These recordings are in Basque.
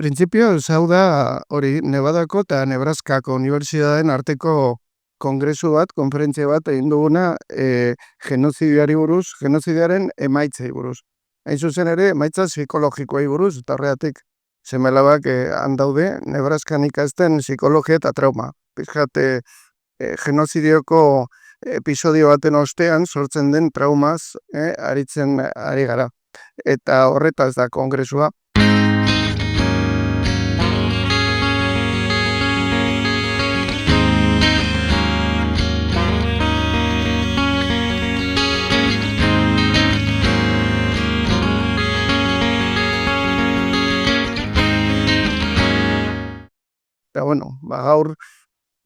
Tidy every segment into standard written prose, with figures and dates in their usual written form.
Printzipioz, hau da, hori, Nevadako eta Nebraskako unibertsitateen arteko kongresu bat, konferentzia bat, egin duguna genozidioari buruz, genozidiaren emaitzei buruz. Hain zuzen ere, emaitza psikologikoei buruz, eta horregatik semelabak handaude, Nebraskan ikasten psikologia eta trauma. Pizkat, genozidioko episodio baten ostean sortzen den traumaz aritzen ari gara. Eta horretaz da kongresua. Eta bueno, gaur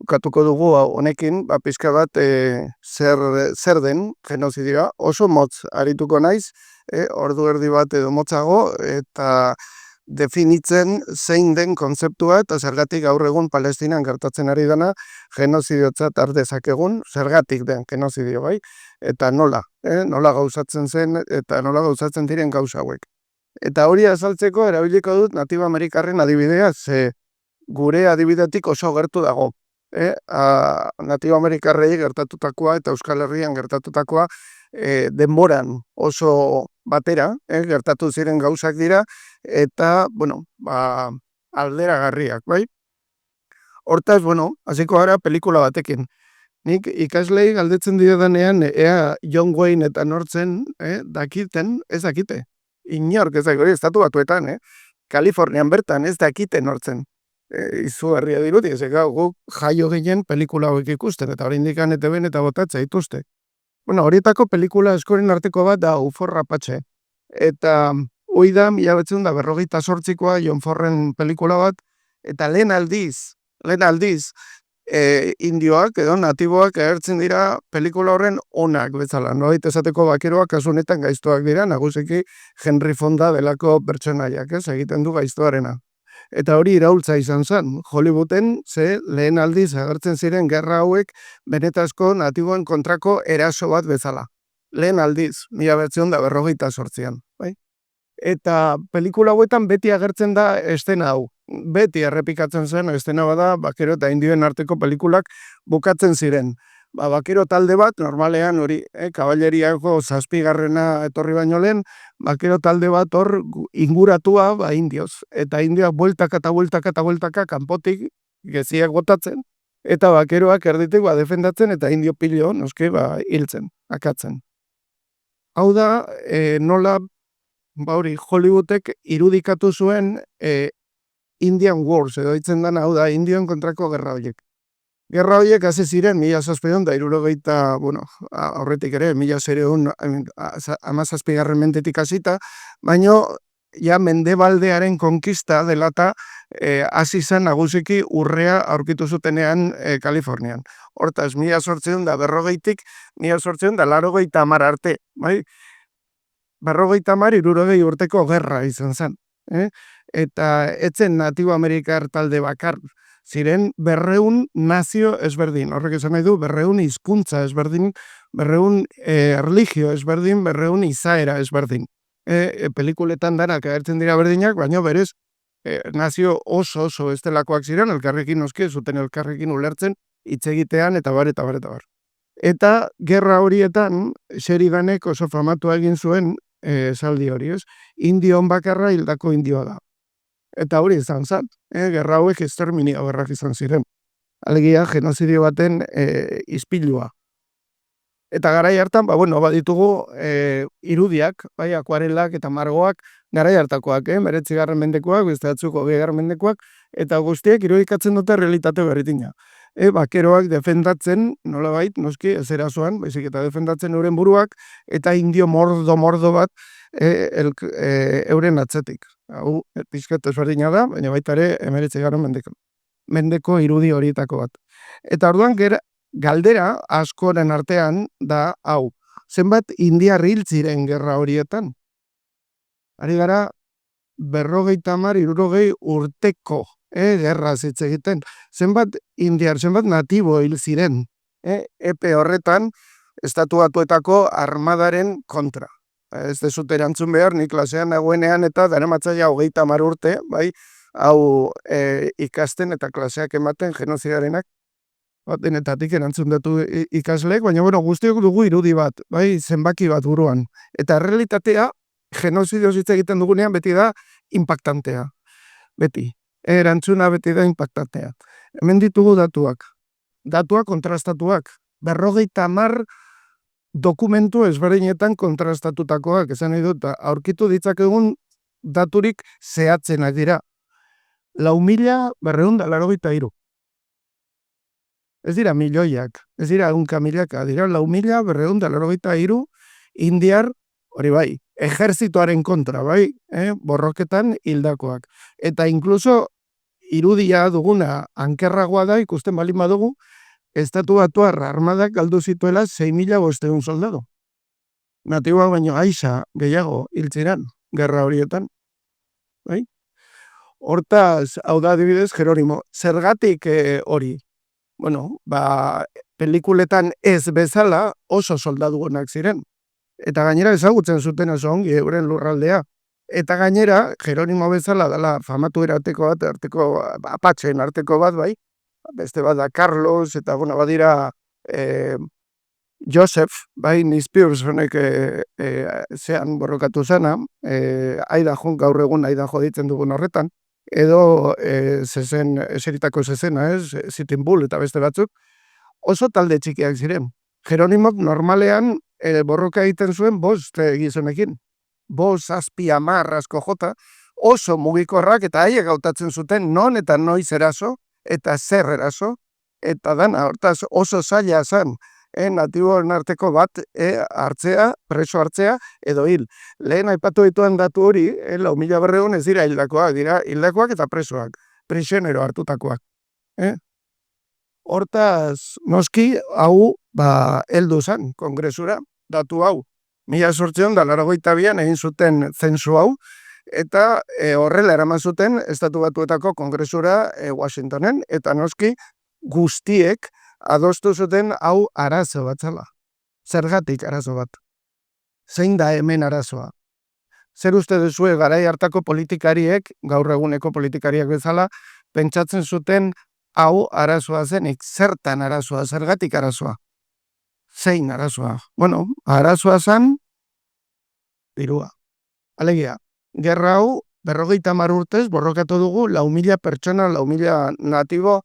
ukatuko dugu honekin, pizka bat zer den genozidioa. Oso motz arituko naiz, ordu erdi bat edo motzago, eta definitzen zein den kontzeptua eta zergatik gaur egun Palestinan gertatzen ari dena genozidiotzat har dezakegun, zergatik den genozidio bai, eta nola gauzatzen zen eta nola gauzatzen diren gauza hauek. Eta hori azaltzeko erabiliko dut Natibo Amerikarren adibidea, ze gure adibidetik oso gertu dago. Natibo Amerikarrei gertatutakoa eta Euskal Herrian gertatutakoa denboran oso batera, gertatu ziren gauzak dira, eta, bueno, alderagarriak, bai? Hortaz, bueno, hasiko gara pelikula batekin. Nik ikaslei galdetzen diodanean, ea John Wayne eta nortzen, dakiten, ez dakite. Inork ez dakite, estatu batuetan, Kalifornian bertan ez dakite nortzen. Izugarria dirudi, ez guk jaio ginen pelikula hauek ikusten, eta hori indikan ETBn eta botatza dituzte. Bueno, horietako pelikula askoren arteko bat da UFO Rapatxe. Eta hoi da, 1948koa John Forren pelikula bat, eta lehen aldiz, indioak edo natiboak agertzen dira pelikula horren onak bezala. No esateko bakeroak kasu honetan gaiztoak dira, nagusiki Henry Fonda delako pertsonaiak, egiten du gaiztoarena. Eta hori iraultza izan zen, Hollywooden ze lehen aldiz agertzen ziren gerra hauek benetazko natiboen kontrako eraso bat bezala. Lehen aldiz, 1948an. Bai? Eta pelikula hauetan beti agertzen da estena hau. Beti errepikatzen zen estena bada bakero eta indioen arteko pelikulak bukatzen ziren. Bakero talde bat, normalean hori, kaballeriako 7. etorri baino lehen, bakero talde bat hor inguratua indioz. Eta indioak bueltaka kanpotik geziak botatzen, eta bakeroak erditik defendatzen eta indio pilo, noske, hiltzen, akatzen. Hau da, nola, hori, Hollywoodek irudikatu zuen Indian Wars, edo ditzen dana, hau da, indioen kontrako gerra horiek. Gerra horiek hasi ziren, 1760, bueno, aurretik ere, 1717 mendetik hasita, baino, ja mendebaldearen konkista delata hasi zen nagusiki urrea aurkitu zutenean Kalifornian. Hortaz, 1840tik 1880 arte, bai? 50-60 urteko gerra izan zen. Eta etzen Natibo Amerikar talde bakar, ziren 200 nazio ezberdin. Horrek esan nahi du, 200 hizkuntza ezberdin, 200 erlijio ezberdin, 200 izaera ezberdin. Pelikuletan danak agertzen dira berdinak, baina berez nazio oso estelakoak ziren, elkarrekin noski, zuten elkarrekin ulertzen, hitz egitean eta bar. Eta gerra horietan, Sheridanek oso famatua egin zuen esaldi hori, ez? Indion bakarra hildako indioa da. Eta hori izan zen, gerra hauek exterminio gerrak izan ziren. Alegia, genozidio baten ispilua. Eta garai hartan, baditugu irudiak, akuarelak eta margoak, garai hartakoak, 19. mendekoak, beste batzuk 20. mendekoak, eta guztiek irudikatzen dute realitate berritina. Bakeroak defendatzen, nolabait, noski, ez erasoan, baizik eta defendatzen euren buruak, eta indio mordo bat euren atzetik. Hau, pizkat ezberdina da, baina baita ere 19. mendeko irudi horietako bat. Eta orduan galdera askoren artean da hau. Zenbat indiar hil ziren gerra horietan? Ari gara 50-60 urteko gerra hitz egiten. Zenbat indiar, zenbat natibo hil ziren? Epe horretan estatu batuetako armadaren kontra. Ez dezut erantzun behar, nik klasean nagoenean eta daramatzaia 30 urte, bai, hau ikasten eta klaseak ematen genozidarenak, denetatik erantzun datu ikasleek, baina bueno, guztiok dugu irudi bat, bai, zenbaki bat buruan. Eta realitatea, genozidioz hitz egiten dugunean beti da impactantea. Beti. Erantzuna beti da impactantea. Hemen ditugu datuak. Datuak kontrastatuak. 50 dokumentu ezberdinetan kontrastatutakoak, esan nahi dut, aurkitu ditzakegun daturik zehatzenak dira. 4.993. Ez dira milioiak, ez dira ehunka milaka, dira 4.993 indiar, hori bai, ejertzitoaren kontra, bai, borroketan hildakoak. Eta inkluso irudia duguna ankerragoa da, ikusten balin badugu, Estatu Batuar armadak galdu zituela 6.500 soldado. Natiboak baino aixa gehiago hiltziran, gerra horietan. Bai? Hortaz, hau da adibidez, Jeronimo, zergatik hori? Bueno, pelikuletan ez bezala oso soldadu onak ziren. Eta gainera ezagutzen zuten oso ongi euren lurraldea. Eta gainera, Jeronimo bezala dela famatu erateko bat, apatxeen arteko bat, bai, beste bat da Carlos, eta bueno, badira Joseph, bai, Nispiurs honek zean borrokatu zena, Idaho, gaur egun Idaho ditzen dugun horretan, edo eseritako zezena, Sitting Bull eta beste batzuk, oso talde txikiak ziren. Jeronimok normalean borroka egiten zuen 5 gizonekin. 5, 7, 10 asko jota, oso mugikorrak eta haiek hautatzen zuten non eta noiz eraso, eta zer eraso, eta dana, hortaz oso zaila zen, natiboen arteko bat hartzea, preso hartzea, edo hil. Lehen aipatu dituan datu hori, 4.900 ez dira hildakoak, dira hildakoak eta presoak, prisionero hartutakoak. Hortaz, noski, hau, heldu zen, kongresura, datu hau. 1882an egin zuten zensu hau, eta horrela eraman zuten Estatu Batuetako kongresura Washingtonen, eta noski guztiek adostu zuten hau arazo bat zela. Zergatik arazo bat. Zein da hemen arazoa? Zer uste duzue garai hartako politikariek, gaur eguneko politikariak bezala, pentsatzen zuten hau arazoa zenik, zertan arazoa, zergatik arazoa? Zein arazoa? Bueno, arazoa zen dirua. Alegia, gerra hau 50 urtez borrokatu dugu 4.000 pertsona, 4.000 natibo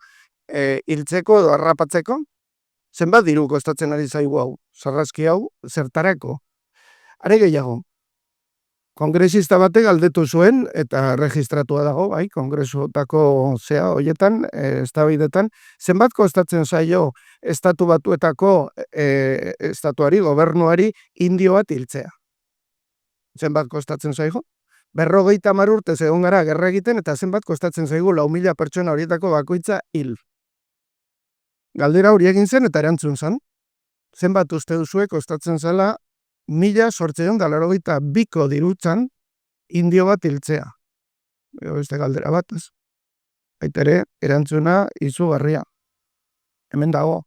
hiltzeko edo harrapatzeko. Zenbat diru kostatzen ari zaigu hau, sarraski hau, zertarako. Are gehiago, kongresista batek galdetu zuen, eta registratua dago, bai, kongresuotako zea hoietan, eztabaidetan, zenbat kostatzen zaio Estatu Batuetako estatuari, gobernuari, indio bat hiltzea. Zenbat kostatzen zaigo? 50 urtez egon gara gerra egiten, eta zenbat kostatzen zaigu 4.000 pertsona horietako bakoitza hil. Galdera hori egin zen eta erantzun zen. Zenbat uste duzue kostatzen zela 1882ko dirutzan indio bat hiltzea. Beste galdera bat, ez? Baitere, erantzuna izugarria. Hemen dago.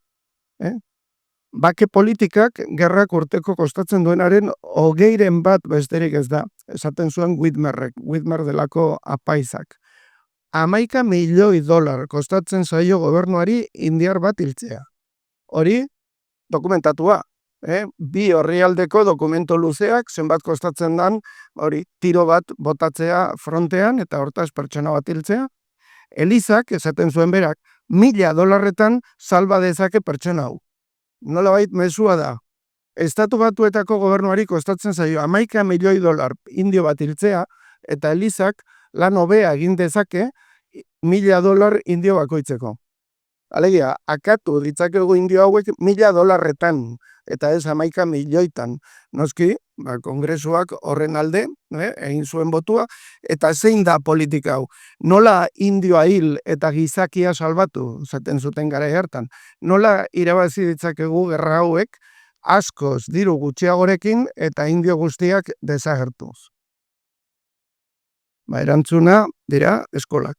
Bake politikak gerrak urteko kostatzen duenaren 20 bat besterik ez da. Esaten zuen Whitmer delako apaizak. 11 milioi dolar kostatzen zaio gobernuari indiar bat hiltzea. Hori, dokumentatua. Bi orrialdeko dokumento luzeak, zenbat kostatzen dan, hori, tiro bat botatzea frontean, eta hortaz pertsona bat hiltzea. Elizak, esaten zuen berak, $1.000 salba dezake pertsona hau. Nolabait mezua da. Estatu Batuetako gobernuari kostatzen zaio 11 milioi dolar indio bat hiltzea, eta Elizak lan hobea egin dezake $1.000 indio bakoitzeko. Alegia, akatu ditzakegu indio hauek $1.000, eta ez 11 milioitan. Noski, kongresuak horren alde, egin zuen botua, eta zein da politika hau. Nola indioa hil eta gizakia salbatu, zaten zuten gara hartan. Nola irabazi ditzakegu gerra hauek, askoz diru gutxiagorekin eta indio guztiak desagertuz. Erantzuna dira eskolak.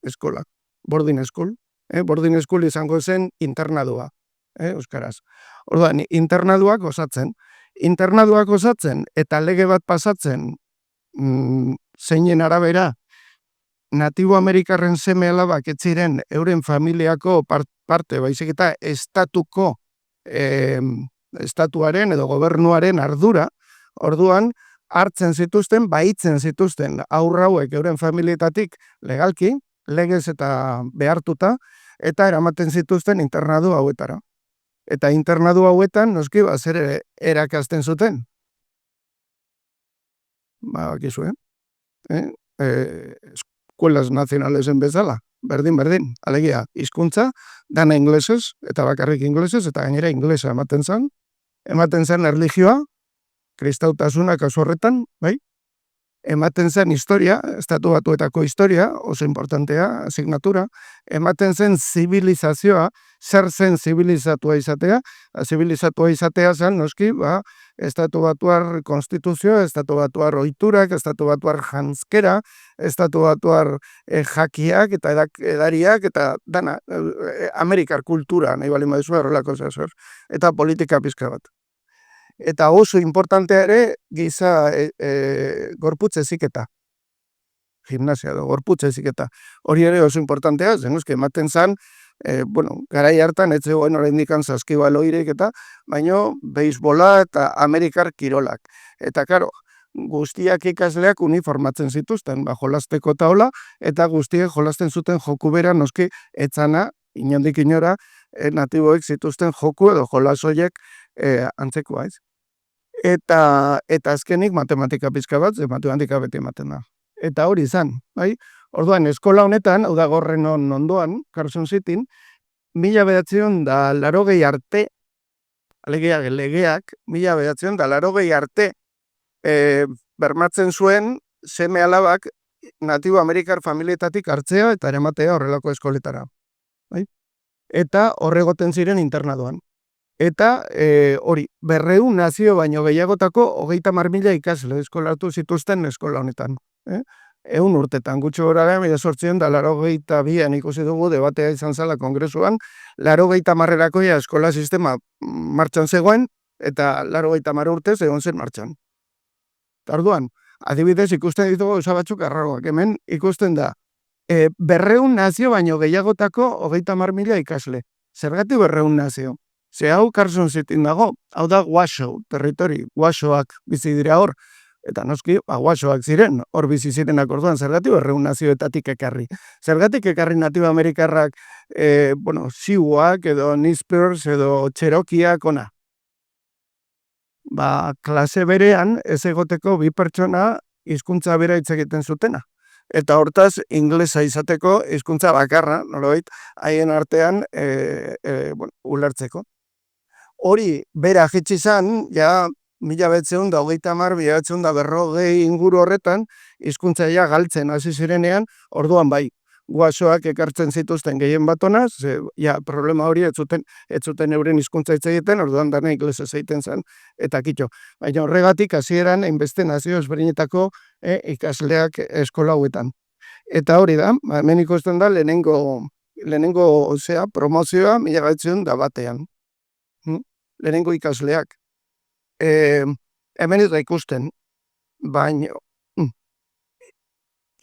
Eskolak. Boarding school. Boarding school izango zen internadua. Euskaraz. Orduan, internaduak osatzen. Internaduak osatzen eta lege bat pasatzen zeinen arabera natibo Amerikarren seme alabak ez ziren euren familiako parte, baizik eta estatuaren edo gobernuaren ardura, orduan hartzen zituzten, baitzen zituzten haur hauek euren familietatik legalki, legez eta behartuta, eta eramaten zituzten internadu hauetara. Eta internadu hauetan, noski, zer erakasten zuten. Bakizu, eskuelas nazionalesen bezala, berdin, alegia, hizkuntza, dana inglesez, eta bakarrik inglesez, eta gainera inglesa ematen zen erlijioa, kristautasuna kasu horretan, bai? Ematen zen historia, estatu batuetako historia, oso importantea, asignatura, ematen zen zibilizazioa, zer zen zibilizatua izatea zen, noski, estatu batuar konstituzioa, estatu batuar ohiturak, estatu batuar janzkera, estatu batuar jakiak eta edariak, eta dana, Amerikar kultura, nahi bali maizu horrelako zehazor, eta politika pizka bat. Eta oso importantea ere giza gorputz heziketa. Gimnasia edo gorputz heziketa. Hori ere oso importantea, zenuzke ematen zen, garai hartan ez zegoen oraindik saskibaloirik eta, baino beisbola eta Amerikar kirolak. Eta karo, guztiak ikasleak uniformatzen zituzten, jolasteko taola, eta guztiek jolasten zuten joku bera noski etzana, inondik inora, natiboek zituzten joku edo jolasoiek antzekoa, ez? Eta azkenik matematika pizka bat, matematika beti ematen da. Eta hori izan, bai? Orduan, eskola honetan, hau da gorren ondoan, Carson Cityn, 1980 arte, legeak, 1980 arte, bermatzen zuen seme alabak natibo Amerikar familietatik hartzea eta eramatea horrelako eskoletara. Bai? Eta horregoten ziren internadoan. Eta hori, 200 nazio baino gehiagotako 30.000 ikasle eskolatu zituzten eskola honetan. 100 urtetan, gutxo gora da, 1982an ikusi dugu debatea izan zala kongresuan, 80 eskola sistema martxan zegoen, eta 80 urtez egon zen martxan. Orduan, adibidez ikusten ditugu gauza batzuk arraroak, hemen ikusten da, 200 nazio baino gehiagotako 30.000 ikasle. Zergatik 200 nazio? Ze hau Carson Cityn dago, hau da Washoe, territori, Washoeak bizi dira hor, eta noski, Washoeak ziren, hor bizi zirenak orduan, zergatik 200 nazioetatik ekarri. Zergatik ekarri natibo Amerikarrak, Siouxak edo Nispers edo Cherokeeak ona. Klase berean ez egoteko bi pertsona hizkuntza bera hitz egiten zutena. Eta hortaz, inglesa izateko hizkuntza bakarra, nolabait, haien artean ulertzeko. Hori, bera jitsi zan, ja, 1930, inguru horretan, hizkuntza ja galtzen hasi zirenean, orduan bai, Washoeak ekartzen zituzten gehien batona, ja, problema hori ez zuten euren hizkuntza hitz egiten, orduan dana inglesez egiten zen, eta kitxo. Baina horregatik hasieran hainbeste nazio ezberdinetako ikasleak eskola hauetan. Eta hori da, hemen ikusten da lehenengo promozioa 1901 lehenengo ikasleak. Hemen ez da ikusten, baina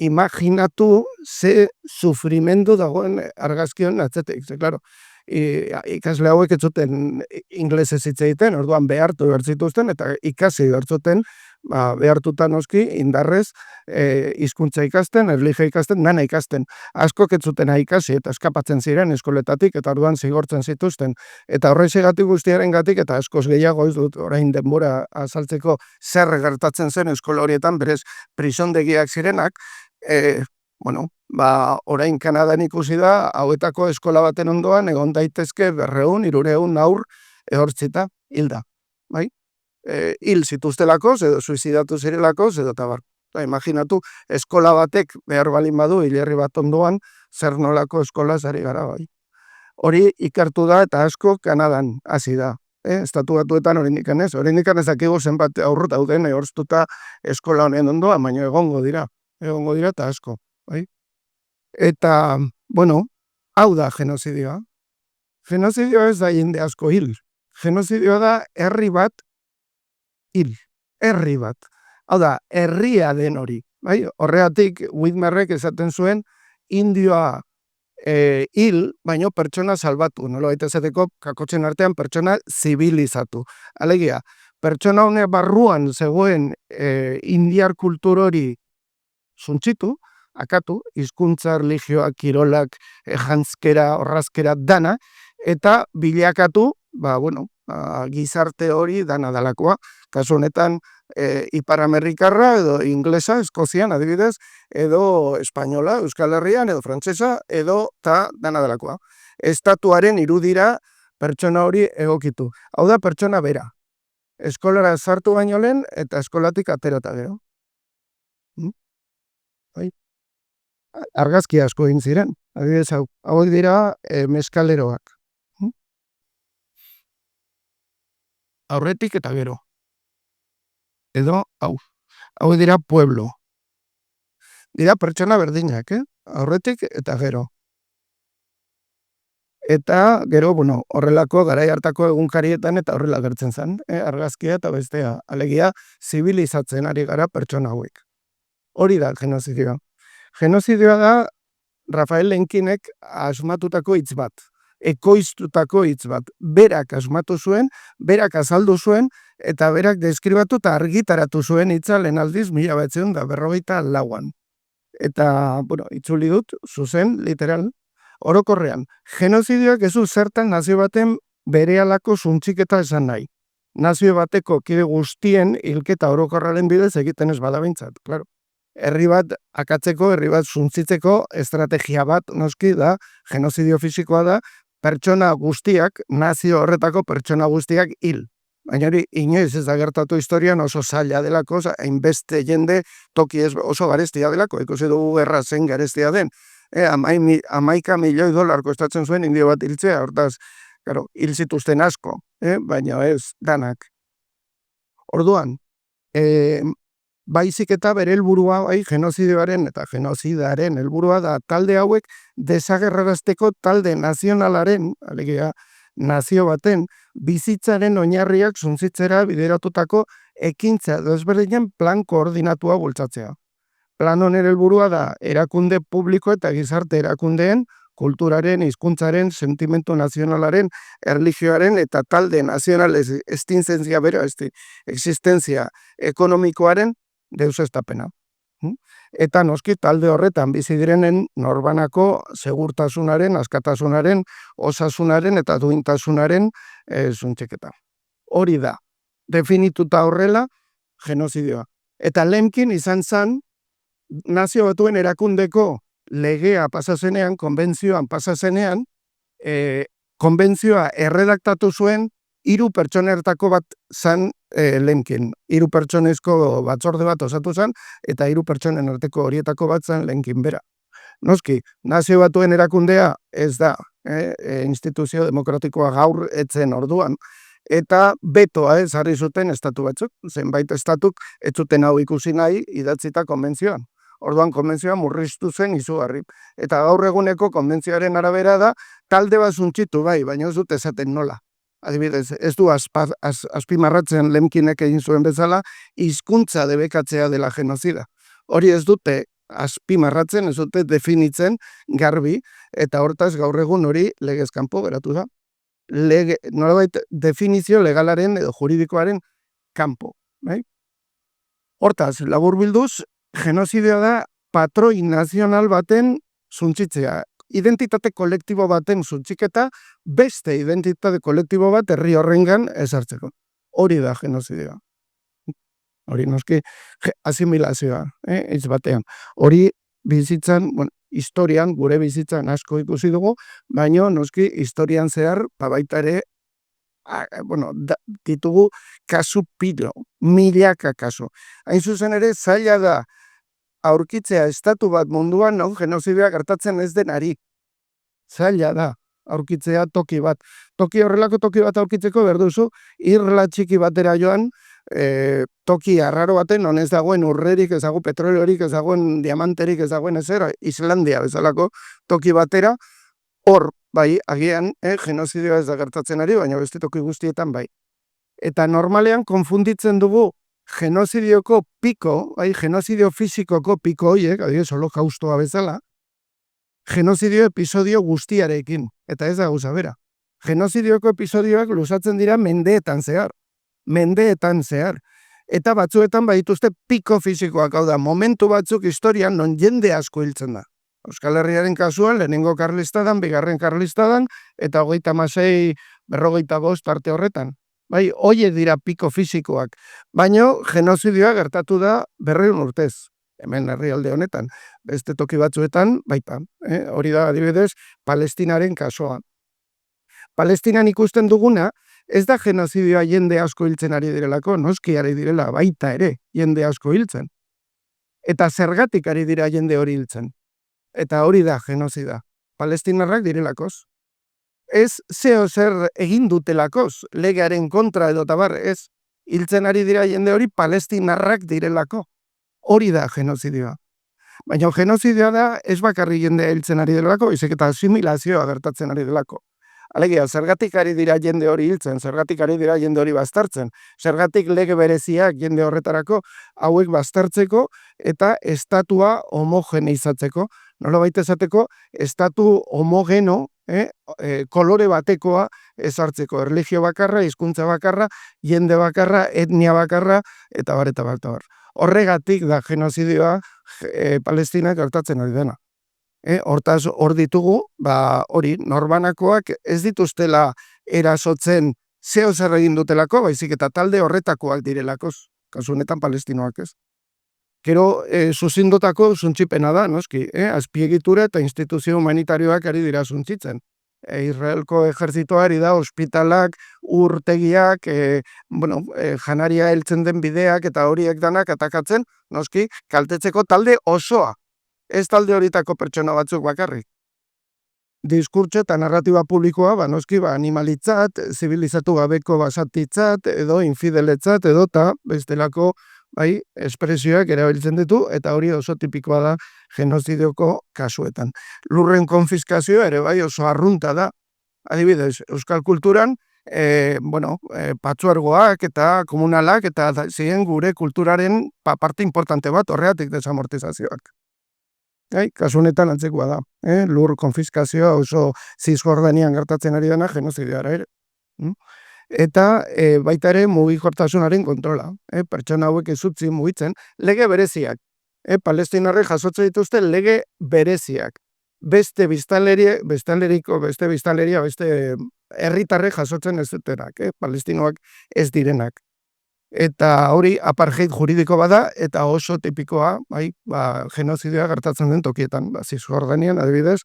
imaginatu ze sufrimendu dagoen argazkion atzetik. Claro, ikasle hauek ez zuten inglesez hitz egiten, orduan behartu bertzituzten, eta ikasi bertzuten, behartuta noski, indarrez, hizkuntza ikasten, erlijia ikasten, dana ikasten. Askok ez zuten ikasi eta eskapatzen ziren eskoletatik, eta orduan zigortzen zituzten. Eta horrexegatik guztiaren gatik, eta askoz gehiago ez dut orain denbora azaltzeko zer gertatzen zen eskola horietan, berez prisondegiak zirenak, orain Kanadan ikusi da, hauetako eskola baten ondoan, egon daitezke 200-300 haur ehortzita hilda. Bai? Hil zituztelako, edo suizidatu zirelako, edo tabar. Imaginatu, eskola batek behar balin badu, hilerri bat ondoan, zer nolako eskola zari gara bai. Hori ikartu da eta asko Kanadan hasi da. Estatu batuetan oraindik ez. Oraindik ez dakigu zenbat haur dauden ehortztuta eskola honen ondoan, baina egongo dira eta asko. Bai? Eta, hau da genozidioa. Genozidioa ez da jende asko hil. Genozidioa da herri bat hil. Herri bat. Hau da, herria den hori. bai? Horregatik, Whitmerrek esaten zuen, indioa hil, baino pertsona salbatu, nolabait esateko kakotzen artean pertsona zibilizatu. Alegia, pertsona honek barruan zegoen indiar kultur hori suntzitu, akatu, hizkuntza, religioak, kirolak, janzkera, orrazkera, dana, eta bilakatu, gizarte hori dana dalakoa. Kasu honetan, Ipar Amerikarra edo inglesa, Eskozian adibidez, edo espainola, Euskal Herrian, edo frantsesa, edo ta dana dalakoa. Estatuaren irudira pertsona hori egokitu. Hau da pertsona bera. Eskolara sartu baino lehen eta eskolatik aterata gero. Bai. Argazki asko egin ziren. Adibidez, hauek dira meskaleroak. Aurretik eta gero. Edo, hau dira pueblo. Dira pertsona berdinak, aurretik eta gero. Eta gero, horrelako garai hartako egunkarietan eta horrela gertzen zen, argazkia eta bestea. Alegia, zibilizatzen ari gara pertsona hauek. Hori da genozidioa. Genozidioa da Rafael Lenkinek asmatutako hitz bat, ekoiztutako hitz bat. Berak asmatu zuen, berak azaldu zuen, eta berak deskribatu eta argitaratu zuen hitza lehen aldiz 1954an. Eta, itzuli dut, zuzen, literal, orokorrean. Genozidioak ez du zertan nazio baten berehalako suntziketa esan nahi. Nazio bateko kide guztien hilketa orokorraren bidez egiten ez badabintzat, klaro. Herri bat akatzeko, herri bat suntzitzeko estrategia bat noski da, genozidio fisikoa da, pertsona guztiak, nazio horretako pertsona guztiak hil. Baina hori, inoiz ez da gertatu historian oso zaila delako, hainbeste jende toki ez oso garestia delako, ikusi dugu gerra zen garestia den. 11 milioi dolar kostatzen zuen indio bat hiltzea, hortaz, hil zituzten asko, baina ez danak. Orduan, baizik eta bere helburua genozidioaren eta genozidaren helburua da talde hauek desagerrarazteko talde nazionalaren, alegia nazio baten, bizitzaren oinarriak suntzitzera bideratutako ekintza desberdinen plan koordinatua bultzatzea. Plan honen helburua da erakunde publiko eta gizarte erakundeen, kulturaren, hizkuntzaren, sentimentu nazionalaren, erlijioaren eta talde nazional existentzia bera, existentzia ekonomikoaren deusestapena. Eta noski talde horretan bizi direnen norbanako segurtasunaren, askatasunaren, osasunaren eta duintasunaren suntziketa. Hori da, definituta horrela genozidioa. Eta Lemkin izan zen, nazio batuen erakundeko legea pasazenean, konbentzioan pasazenean, konbentzioa erredaktatu zuen 3 pertsonertako bat zan Lemkin. 3 pertsonezko batzorde bat osatu zen, eta 3 pertsonen arteko horietako bat zan Lemkin bera. Noski, nazio batuen erakundea ez da instituzio demokratikoa gaur etzen orduan, eta betoa ezarri zuten estatu batzuk, zenbait estatuk ez zuten hau ikusi nahi idatzita konbentzioan. Orduan konbentzioa murriztu zen izugarri. Eta gaur eguneko konbentzioaren arabera da, talde bat suntzitu bai, baina ez dut esaten nola. Adibidez, ez du azpimarratzen Lemkinek egin zuen bezala, hizkuntza debekatzea dela genozida. Hori ez dute azpimarratzen, ez dute definitzen garbi, eta hortaz gaur egun hori legez kanpo geratu da. Nolabait definizio legalaren edo juridikoaren kanpo. Hortaz, laburbilduz, genozidioa da patroi nazional baten suntzitzea. Identitate kolektibo baten suntziketa, beste identitate kolektibo bat herri horrengan ezartzeko. Hori da genozidioa. Hori noski asimilazioa, hitz batean. Hori bizitzan, historian, gure bizitzan asko ikusi dugu, baina noski historian zehar, baita ere, ditugu kasu pilo, milaka kasu. Hain zuzen ere, zaila da, aurkitzea estatu bat munduan, genozidioa gertatzen ez denari. Zaila da, aurkitzea toki bat. Horrelako toki bat aurkitzeko berduzu, irla txiki batera joan, toki arraro baten, non ez dagoen urrerik, ez dago petroliorik, ez dagoen diamanterik, ez dagoen ezera, Islandia bezalako toki batera, hor, bai, agian, genozidioa ez da gertatzen ari, baina beste toki guztietan bai. Eta normalean konfunditzen dugu genozidioko piko, genozidio fisikoko piko horiek, adibidez, holokaustoa bezala, genozidio episodio guztiarekin, eta ez da gauza bera. Genozidioko episodioak luzatzen dira mendeetan zehar. Eta batzuetan badituzte piko fisikoak, hau da, momentu batzuk historian non jende asko hiltzen da. Euskal Herriaren kasuan, lehenengo karlistadan, bigarren karlistadan, eta 36, 45 arte horretan. Bai, hoiek dira piko fisikoak. Baina genozidioa gertatu da 200 urtez. Hemen herrialde honetan. Beste toki batzuetan, baita. Hori da, adibidez, Palestinaren kasoa. Palestinan ikusten duguna, ez da genozidioa jende asko hiltzen ari direlako, noski ari direla baita ere jende asko hiltzen. Eta zergatik ari dira jende hori hiltzen. Eta hori da genozida. Palestinarrak direlakoz. Ez zeo zer egin dutelakoz, legearen kontra edo tabar, ez. Hiltzen ari dira jende hori palestinarrak direlako. Hori da genozidioa. Baina genozidioa da ez bakarri jende hiltzen ari direlako, izek eta asimilazioa gertatzen ari delako. Alegia, zergatik ari dira jende hori hiltzen, zergatik ari dira jende hori baztertzen, zergatik lege bereziak jende horretarako hauek baztertzeko eta estatua homogeneizatzeko. Nolabait esateko, estatu homogeno, kolore batekoa ezartzeko, erlijio bakarra, hizkuntza bakarra, jende bakarra, etnia bakarra, eta bar. Horregatik da genozidioa Palestinak gertatzen ari dena. Hortaz, hor ditugu, hori, norbanakoak ez dituztela erasotzen zeo zer egin dutelako, baizik eta talde horretakoak direlakoz, kasu honetan palestinoak ez. Gero, zuzindotako zuntzipena da, noski, azpiegitura eta instituzio humanitarioak ari dira zuntzitzen. Israelko ejertzitoa ari da, ospitalak, urtegiak, janaria heltzen den bideak eta horiek danak atakatzen, noski, kaltetzeko talde osoa. Ez talde horitako pertsona batzuk bakarrik. Diskurtso eta narratiba publikoa, noski, animalitzat, zibilizatu gabeko basatitzat, edo infideletzat, edo eta bestelako espresioak erabiltzen ditu, eta hori oso tipikoa da genozidioko kasuetan. Lurren konfiskazioa ere bai oso arrunta da. Adibidez, euskal kulturan, patzuergoak eta komunalak, eta ziren gure kulturaren parte importante bat, horreatik desamortizazioak. Kasu honetan antzekoa da. Lur konfiskazioa oso Zisjordanian gertatzen ari dena genozidioara ere. Eta baita ere mugikortasunaren kontrola. Pertsona hauek ez utzi mugitzen, lege bereziak. Palestinarrek jasotzen dituzte lege bereziak. Beste biztanleria, beste herritarrek jasotzen ez dutenak, palestinoak ez direnak. Eta hori apartheid juridiko bada, eta oso tipikoa, genozidioa gertatzen den tokietan. Zisjordanian, adibidez,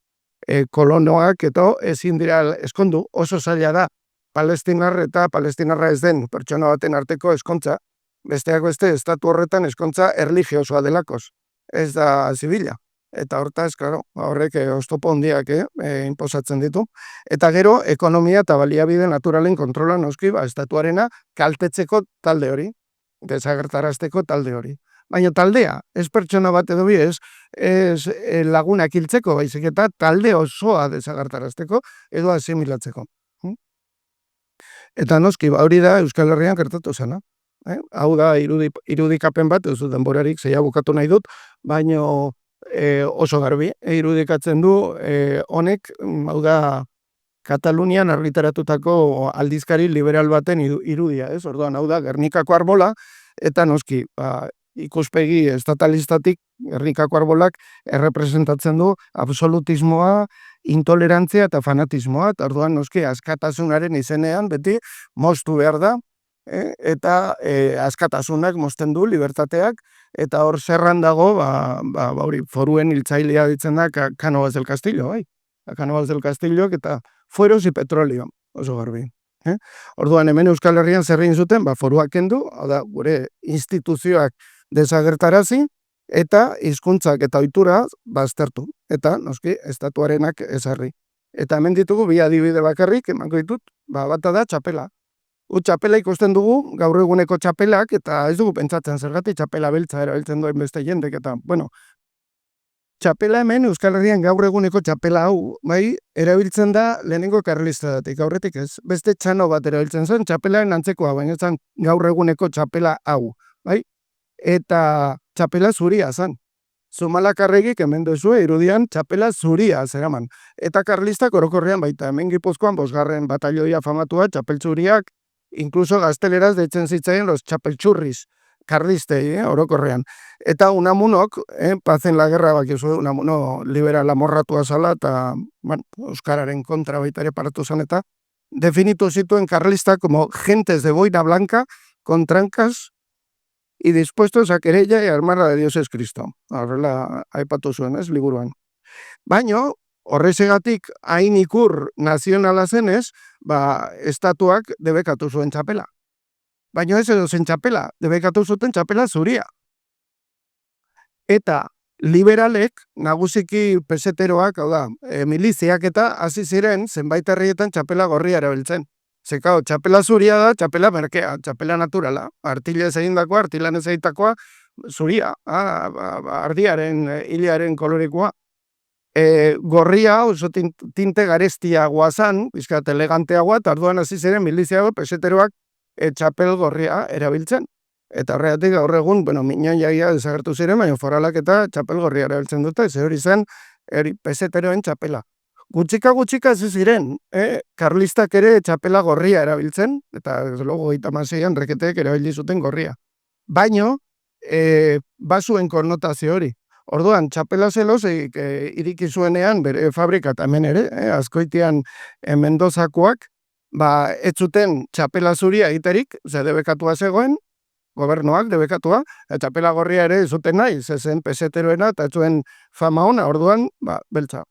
kolonoak eta ezin dira eskondu, oso zaila da. Palestinar eta palestinarra ez den pertsona baten arteko eskontza, besteak beste, estatu horretan eskontza erlijiosoa delakoz, ez da zibila. Eta hortaz, horrek oztopo handiak inposatzen ditu. Eta gero, ekonomia eta baliabide naturalen kontrola noski, estatuarena kaltetzeko talde hori, desagertarazteko talde hori. Baina taldea, ez pertsona bat edo bi, ez lagunak hiltzeko, baizik eta talde osoa desagertarazteko edo asimilatzeko. Eta noski, hori da Euskal Herrian gertatu zena. Hau da, irudikapen bat, ez du denborarik, zeia bukatu nahi dut, baina oso garbi, irudikatzen du honek, hau da, Katalunian argitaratutako aldizkari liberal baten irudia, ez? Orduan, hau da, Gernikako arbola, eta noski, ikuspegi estatalistatik Gernikako arbolak errepresentatzen du absolutismoa, intolerantzia eta fanatismoa, eta orduan noski askatasunaren izenean beti moztu behar da, eta askatasunak mozten du, libertateak, eta hor zerran dago, foruen hiltzailea ditzen da Cánovas del Castillo, Cánovas del Castillo, eta fueros y petróleo, oso garbi. Orduan hemen Euskal Herrian zerrein zuten, foruak kendu, gure instituzioak desagertarazi, eta hizkuntzak eta ohitura baztertu, eta noski estatuarenak ezarri. Eta hemen ditugu bi adibide bakarrik, emango ditut, bata da txapela. Txapela ikusten dugu, gaur eguneko txapelak, eta ez dugu pentsatzen zergatik txapela beltza erabiltzen duen beste jendek, eta, txapela hemen Euskal Herrian gaur eguneko txapela hau, erabiltzen da lehenengo karlistadatik, aurretik ez. Beste txano bat erabiltzen zen, txapelaren antzekoa, baina zen gaur eguneko txapela hau. bai? Eta txapela zuria zan. Zumalakarregik hemen duzue irudian txapela zuria zeraman. Eta karlistak orokorrean baita, hemen Gipuzkoan 5. batalloia famatua, txapel zuriak, inkluso gazteleraz deitzen zitzaien los txapeltxurriz, karlistei, orokorrean. Eta Unamunok, pazen la guerra bakizu, Unamuno liberala morratua zala, eta bueno, Euskararen kontra baita ere paratu zan, eta definitu zituen karlistak como gentes de boina blanca, con trancas y dispuestos a querella y armar a Dios es Cristo. Horrela aipatu zuen, ez, liburuan. Baino, horrezegatik hain ikur nazionala zenez, estatuak debekatu zuen txapela. Baino ez edo zen txapela, debekatu zuten txapela zuria. Eta liberalek, nagusiki peseteroak, hau da, miliziak eta hasi ziren zenbait herrietan txapela gorria erabiltzen. Zekao, txapela zuria da, txapela merkea, txapela naturala. Artilez egindakoa, artilanez egitakoa, zuria, ardiaren, hilaren kolorekoa. Gorria, oso tinte garestia guazan, bizkat eleganteagoa, eta orduan hasi ziren miliziago peseteroak txapel gorria erabiltzen. Eta horregatik gaur egun, minon jaia desagertu ziren, baina foralak eta txapel gorria erabiltzen dute, ze hori zen peseteroen txapela. Gutxika ez ziren, karlistak ere txapela gorria erabiltzen, eta logo 36an reketeek erabili zuten gorria. Baino, basuen konnotazio hori. Orduan, txapela zelozik iriki zuenean, bere fabrika eta hemen ere, Azkoitian Mendozakoak, ez zuten txapela zuria egiterik, ze debekatua zegoen, gobernuak debekatua, txapela gorria ere zuten nahi, zezen peseteroena, eta ez zuen fama ona, orduan, beltza.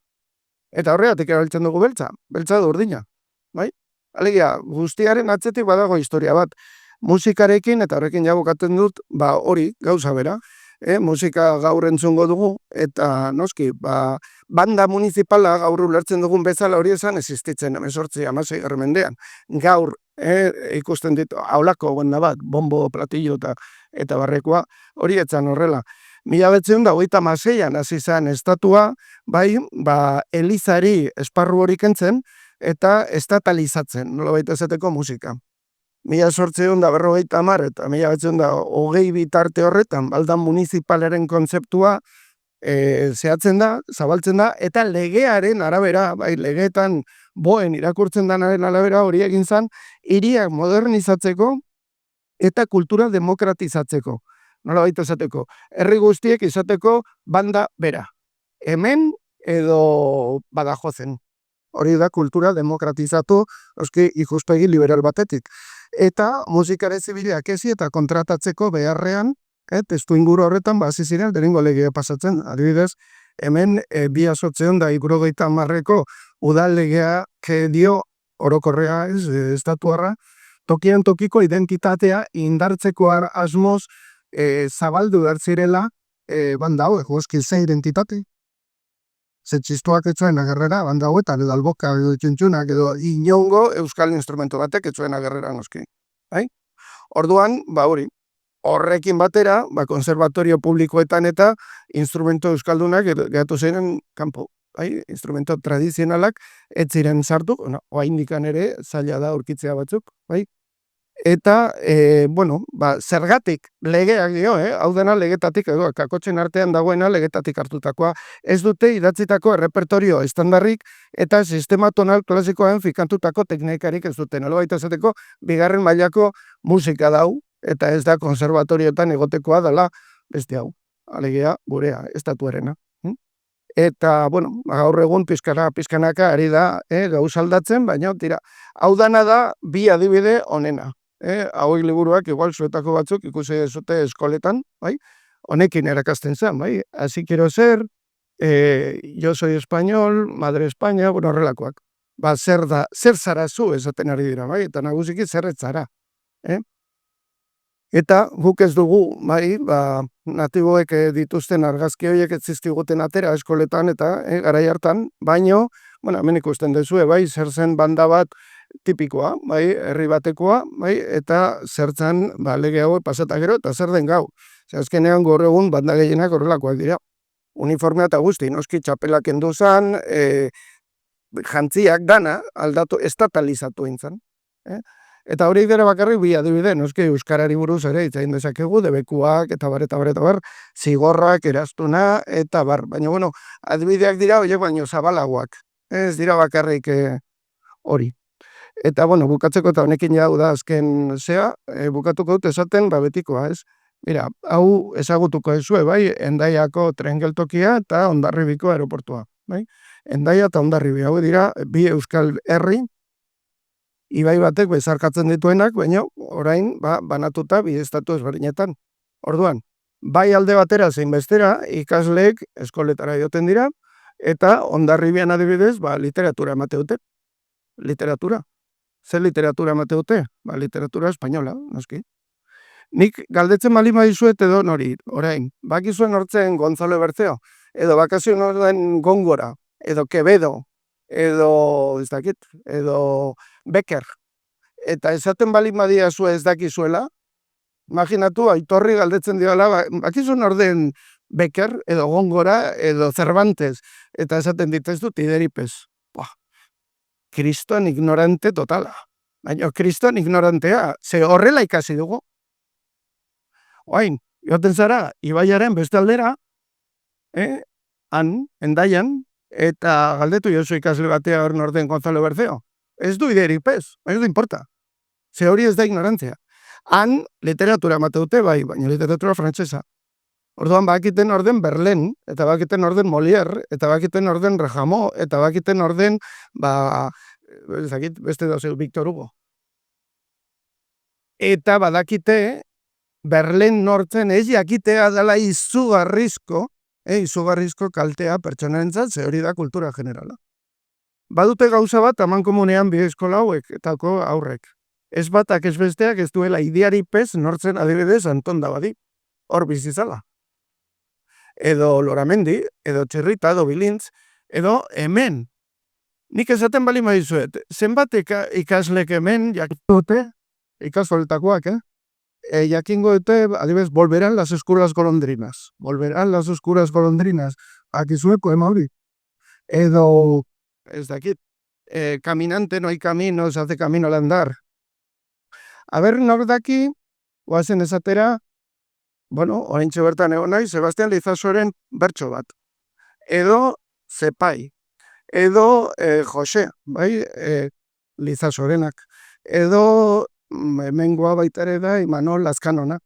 Eta horregatik erabiltzen dugu beltza du urdina, bai? Alegia, guztiaren atzetik badago historia bat. Musikarekin, eta horrekin jabukatzen dut, hori, gauza bera, musika gaur entzungo dugu, eta noski, banda municipala gaur ulertzen dugun bezala hori esan existitzen, 18-16 mendean. Gaur, ikusten ditu, haulako banda bat, bombo, platillo eta barrekoa, hori etzan horrela. 1926an hasi zen estatua, elizari esparru hori kentzen, eta estatalizatzen, nolabait esateko musika. 1850 eta 1920 bitarte horretan, baldan municipalaren kontzeptua zehatzen da, zabaltzen da, eta legearen arabera, legeetan boen irakurtzen danaren arabera hori egin zen, hiriak modernizatzeko eta kultura demokratizatzeko. Nolabait esateko, herri guztiek izateko banda bera. Hemen edo Badajozen. Hori da kultura demokratizatu, ikuspegi liberal batetik. Eta musikare zibilak ezi eta kontratatzeko beharrean, testu inguru horretan, hasi ziren lehenengo legea pasatzen. Adibidez, hemen 1850ko udal legea dio orokorrea estatuarra, tokian tokiko identitatea indartzeko asmoz zabaldu dartzirela banda hau, ze identitate. Ze txistuak etzuen agerrera, banda hauetan, edo alboka, edo txuntxunak, edo inongo euskal instrumento batek etzuen agerrera noski. Orduan, hori, horrekin batera, konservatorio publikoetan eta instrumento euskaldunak gehatu ziren kanpo. Instrumento tradizionalak ez ziren sartu, oaindikan ere zaila da aurkitzea batzuk, Eta, zergatik legeak dio, hau dena legetatik, kakotzen artean dagoena legetatik hartutakoa. Ez dute idatzitako errepertorio estandarrik eta sistema tonal klasikoan fikantutako teknikarik ez duten. Nolabait esateko, bigarren mailako musika dau, eta ez da konservatorioetan egotekoa dela beste hau. Alegia, gurea, estatuarena. Eta, gaur egun pizkanaka ari da gauz aldatzen, baina, hau dana da bi adibide onena. Hauek liburuak, igual zuetako batzuk, ikusi zute eskoletan, honekin erakasten zen, Así quiero ser, yo soy español, madre España, horrelakoak. Zer zara zu esaten ari dira, eta nagusiki zer ez zara. Eta guk ez dugu, natiboek dituzten argazki horiek ez zizkiguten atera eskoletan eta garai hartan, baino, hemen ikusten duzue, zer zen banda bat tipikoa, herri batekoa, eta zertzen lege hau pasata gero, eta zer den gau. Azkenean gaur egun banda gehienak horrelakoak dira. Uniformea eta guzti, noski txapelak kendu zan, jantziak dana aldatu estatalizatu intzan. Eta hori dira bakarrik bi adibide, noski euskarari buruz ere hitz egin dezakegu, debekuak eta bar, zigorrak, eraztuna eta bar. Baina bueno, adibideak dira horiek baino zabalagoak. Ez dira bakarrik hori. Eta bueno, bukatzeko eta honekin jau da azken bukatuko dut esaten betikoa, ez? Mira, hau ezagutuko ezue, bai, Hendaiako tren geltokia eta Hondarribiko aeroportua, bai? Hendaia eta Hondarribi, hau dira bi euskal herri ibai batek bezarkatzen dituenak, baina orain banatuta bi estatu ezberdinetan. Orduan, bai alde batera zein bestera ikasleek eskoletara joten dira eta Hondarribian adibidez, literatura emate dute. Literatura. Zer literatura emate dute? Literatura espainola, noski. Nik galdetzen baldin badizuet edo nori, orain, bakizuen hortzen Gonzalo Bertzeo, edo bakazioen horren Góngora, edo Quevedo, edo, ez dakit, edo Becker, eta esaten baldin badiazue ez dakizuela, imaginatu, aitorri galdetzen diola, bakizuen orden Becker, edo Góngora, edo Cervantes, eta esaten ditez dut ideripez. Kriston ignorante totala. Baina kriston ignorantea, ze horrela ikasi dugu. Oain, joten zara, ibaiaren beste aldera, han, Hendaian, eta galdetu jozu ikasle batea hor norden Gonzalo Bertzeo. Ez du ideripez, ez du importa. Ze hori ez da ignorantzia. Han, literatura emate dute, bai, baina literatura frantsesa. Orduan bakiten orden Verlaine, eta bakiten orden Molière, eta bakiten orden Rahamó, eta bakiten orden, beste dauzeu, Victor Hugo. Eta badakite, Verlaine nortzen ez jakitea dela izugarrizko kaltea pertsonarentzat, ze hori da kultura generala. Badute gauza bat amankomunean bi eskola hauek, etako aurrek. Ez batak ez besteak ez duela ideari pez nortzen adibidez Anton Dabadi, hor bizizala. Edo Loramendi, edo Txirrita, edo Bilintz, edo hemen. Nik esaten bali maizuet, zenbat ikaslek hemen jakitute, ikasoletakoak, jakingo dute, adibidez, volverán las oscuras golondrinas. Volverán las oscuras golondrinas. Akizueko, hori. Edo, ez dakit, caminante no hay camino, se hace camino al andar. A ber, nor daki, oazen esatera, bueno, oraintxe bertan egon nahi, Sebastian Lizasoren bertso bat. Edo, Zepai. Edo, Jose, bai, Lizasorenak. Edo, hemengoa baita ere da, Imanol Lazkanona.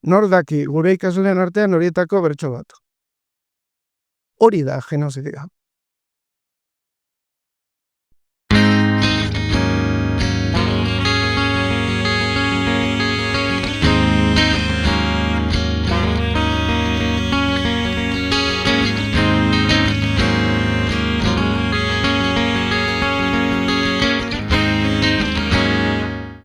Nor daki, gure ikasleen artean horietako bertso bat. Hori da genozidia.